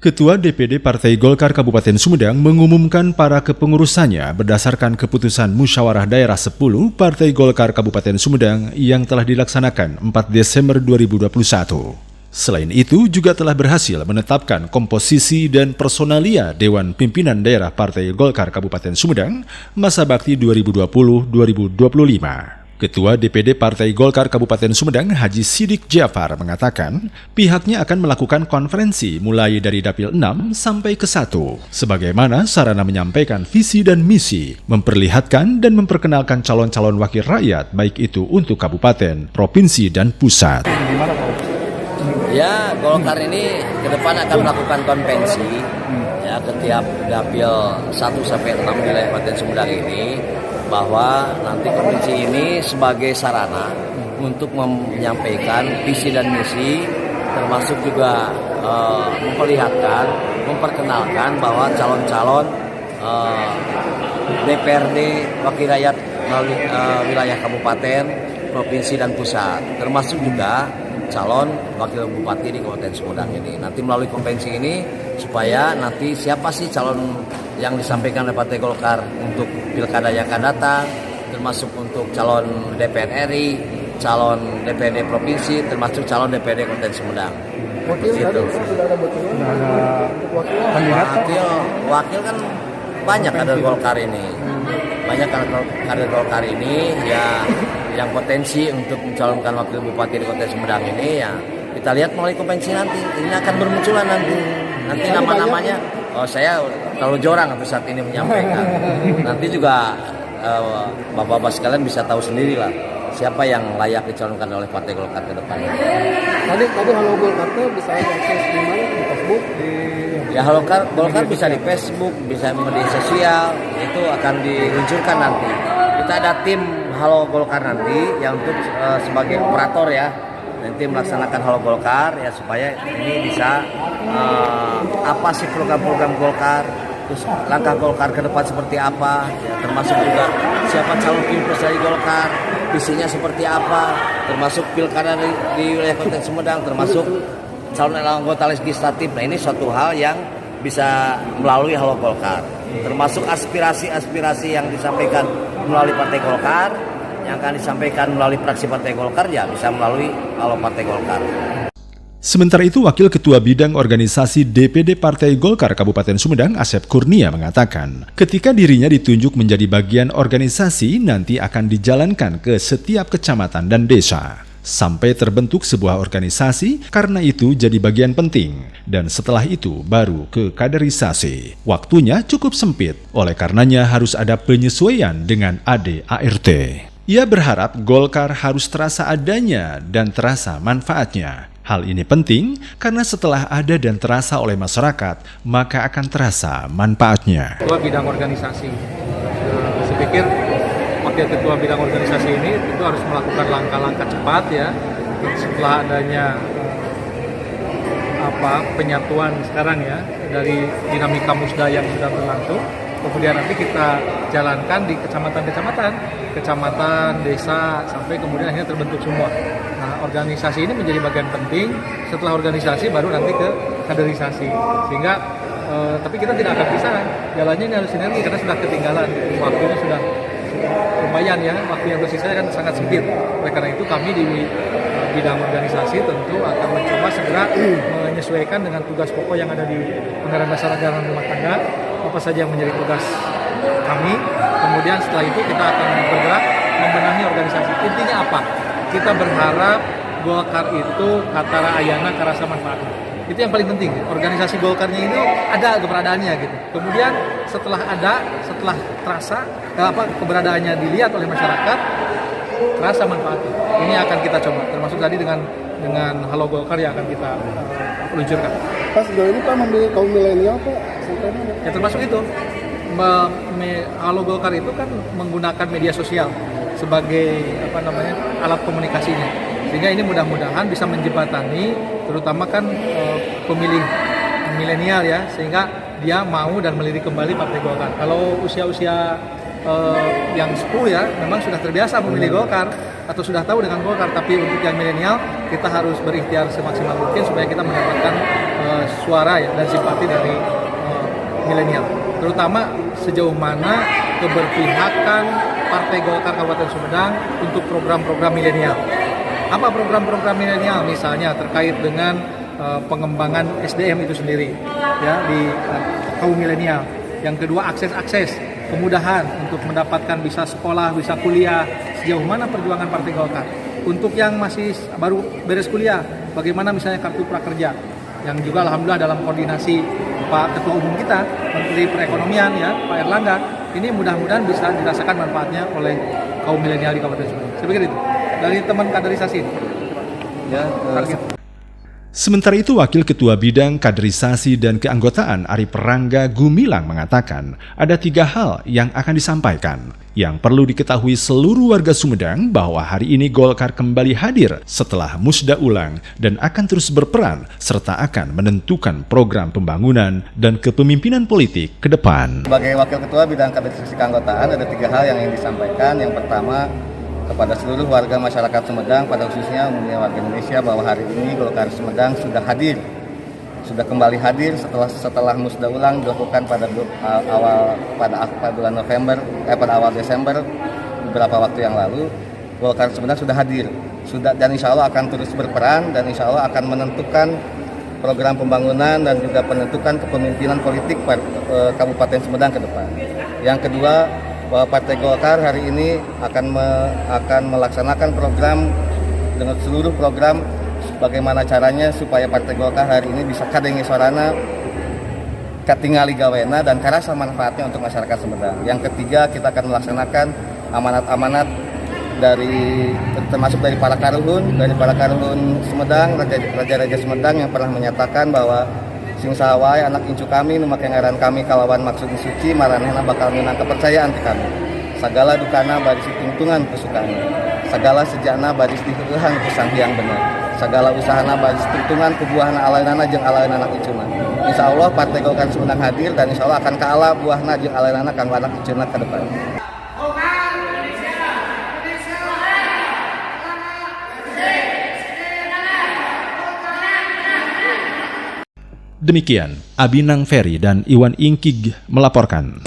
Ketua DPD Partai Golkar Kabupaten Sumedang mengumumkan para kepengurusannya berdasarkan keputusan Musyawarah Daerah 10 Partai Golkar Kabupaten Sumedang yang telah dilaksanakan 4 Desember 2021. Selain itu, juga telah berhasil menetapkan komposisi dan personalia Dewan Pimpinan Daerah Partai Golkar Kabupaten Sumedang masa bakti 2020-2025. Ketua DPD Partai Golkar Kabupaten Sumedang Haji Sidik Jafar mengatakan pihaknya akan melakukan konferensi mulai dari Dapil 6 sampai ke 1 sebagaimana sarana menyampaikan visi dan misi, memperlihatkan dan memperkenalkan calon-calon wakil rakyat baik itu untuk kabupaten, provinsi, dan pusat. Ya, Golkar ini ke depan akan melakukan konvensi ya ke tiap Dapil 1 sampai 6 wilayah Kabupaten Sumedang ini, bahwa nanti konvensi ini sebagai sarana untuk menyampaikan visi dan misi, termasuk juga memperlihatkan, memperkenalkan bahwa calon-calon DPRD wakil rakyat melalui wilayah kabupaten, provinsi, dan pusat, termasuk juga calon wakil bupati di Kabupaten Sumedang ini. Nanti melalui konvensi ini supaya nanti siapa sih calon yang disampaikan oleh Partai Golkar untuk pilkada yang akan datang, termasuk untuk calon DPR RI, calon DPRD provinsi, termasuk calon DPRD Kabupaten Sumedang. Wakil kan banyak kader Golkar ini. Banyak kader Golkar ini ya yang potensi untuk mencalonkan wakil bupati di Kota Sumedang ini, ya kita lihat melalui konvensi nanti. Ini akan bermunculan nanti nama-namanya. Oh, saya terlalu jorang untuk saat ini menyampaikan. Nanti juga bapak-bapak sekalian bisa tahu sendiri lah siapa yang layak dicalonkan oleh Partai Golkar ke depannya. Tadi Halo Golkar itu bisa diakses di mana? Di Facebook? Ya, Halo Golkar bisa di Facebook, bisa di media sosial, itu akan diluncurkan nanti. Kita ada tim Halo Golkar nanti yang untuk sebagai operator ya, nanti melaksanakan Halo Golkar ya, supaya ini bisa apa sih program-program Golkar, terus langkah Golkar ke depan seperti apa, ya, termasuk juga siapa calon pilpres dari Golkar, visinya seperti apa, termasuk pilkada di wilayah Kota Sumedang, termasuk calon anggota legislatif. Nah, ini suatu hal yang bisa melalui Halo Golkar, termasuk aspirasi-aspirasi yang disampaikan melalui Partai Golkar, yang akan disampaikan melalui fraksi Partai Golkar, ya bisa melalui Halo Partai Golkar. Sementara itu, Wakil Ketua Bidang Organisasi DPD Partai Golkar Kabupaten Sumedang, Asep Kurnia, mengatakan ketika dirinya ditunjuk menjadi bagian organisasi, nanti akan dijalankan ke setiap kecamatan dan desa sampai terbentuk sebuah organisasi, karena itu jadi bagian penting, dan setelah itu baru ke kaderisasi. Waktunya cukup sempit, oleh karenanya harus ada penyesuaian dengan ADART. Ia berharap Golkar harus terasa adanya dan terasa manfaatnya. Hal ini penting karena setelah ada dan terasa oleh masyarakat, maka akan terasa manfaatnya. Ketua bidang organisasi, saya pikir wakil ketua bidang organisasi ini itu harus melakukan langkah-langkah cepat ya, setelah adanya penyatuan sekarang ya dari dinamika musda yang sudah berlangsung. Kemudian nanti kita jalankan di kecamatan, desa, sampai kemudian akhirnya terbentuk semua. Nah, organisasi ini menjadi bagian penting. Setelah organisasi baru nanti ke kaderisasi. Sehingga tapi kita tidak akan bisa, jalannya ini harus sinergi karena sudah ketinggalan. Waktunya sudah lumayan ya, waktu yang tersisa kan sangat sempit. Oleh karena itu kami di bidang organisasi tentu akan mencoba segera menyesuaikan dengan tugas pokok yang ada di Anggaran Dasar Anggaran Rumah Tangga, apa saja yang menjadi tugas kami. Kemudian setelah itu kita akan bergerak membenahi organisasi. Intinya apa? Kita berharap Golkar itu katara ayana karasa manfaatnya. Itu yang paling penting. Organisasi Golkarnya itu ada keberadaannya gitu. Kemudian setelah terasa keberadaannya dilihat oleh masyarakat, terasa manfaatnya. Ini akan kita coba. Termasuk tadi dengan Halo Golkar yang akan kita luncurkan. Pas sejauh ini Pak membeli kaum milenial Pak? Ya termasuk itu. Halo Golkar itu kan menggunakan media sosial sebagai alat komunikasinya, sehingga ini mudah-mudahan bisa menjembatani terutama kan pemilih milenial ya, sehingga dia mau dan melirik kembali Partai Golkar. Kalau usia-usia yang 10 ya memang sudah terbiasa memilih Golkar atau sudah tahu dengan Golkar, tapi untuk yang milenial kita harus berikhtiar semaksimal mungkin supaya kita mendapatkan suara ya dan simpati dari milenial, terutama sejauh mana keberpihakan Partai Golkar Kabupaten Sumedang untuk program-program milenial. Apa program-program milenial? Misalnya terkait dengan pengembangan SDM itu sendiri ya di kaum milenial. Yang kedua, akses kemudahan untuk mendapatkan bisa sekolah, bisa kuliah. Sejauh mana perjuangan Partai Golkar untuk yang masih baru beres kuliah, bagaimana misalnya kartu prakerja yang juga alhamdulillah dalam koordinasi Pak Ketua Umum kita, Menteri Perekonomian ya Pak Erlangga, ini mudah-mudahan bisa dirasakan manfaatnya oleh kaum milenial di Kabupaten Sumedang. Saya pikir itu dari teman kaderisasi ini. Ya, target. Sementara itu, Wakil Ketua Bidang Kaderisasi dan Keanggotaan Arif Rangga Gumilang mengatakan ada 3 hal yang akan disampaikan. Yang perlu diketahui seluruh warga Sumedang bahwa hari ini Golkar kembali hadir setelah musda ulang dan akan terus berperan serta akan menentukan program pembangunan dan kepemimpinan politik ke depan. Sebagai Wakil Ketua Bidang Kaderisasi Keanggotaan ada 3 hal yang ingin disampaikan. Yang pertama, kepada seluruh warga masyarakat Sumedang, pada khususnya umumnya warga Indonesia, bahwa hari ini Golkar Sumedang sudah kembali hadir setelah musda ulang dilakukan pada awal Desember beberapa waktu yang lalu. Golkar Sumedang sudah hadir, dan insya Allah akan terus berperan, dan insya Allah akan menentukan program pembangunan dan juga menentukan kepemimpinan politik Kabupaten Sumedang ke depan. Yang kedua, bahwa Partai Golkar hari ini akan melaksanakan program dengan seluruh program bagaimana caranya supaya Partai Golkar hari ini bisa kadenge sorana, katingali gawena, dan karasa manfaatnya untuk masyarakat Sumedang. Yang ketiga, kita akan melaksanakan amanat-amanat termasuk dari para karuhun Sumedang, raja-raja Sumedang yang pernah menyatakan bahwa sing sawai anak incu kami nu make ngaran kami kalawan maksud suci maranehna bakal menang kepercayaan ke kami. Sagala dukana baris tungtungan kesukaan, sagala sejana baris diheueuhan kesanghyang bener, sagala usahana baris tungtungan kebuahna alainana jeung alainana icuna. Insyaallah Partai Golkar Sumedang hadir, dan insyaallah akan kaala buahna jeung alainana kanggo anak icuna ke depan. Demikian, Abinang Ferry dan Iwan Ingkig melaporkan.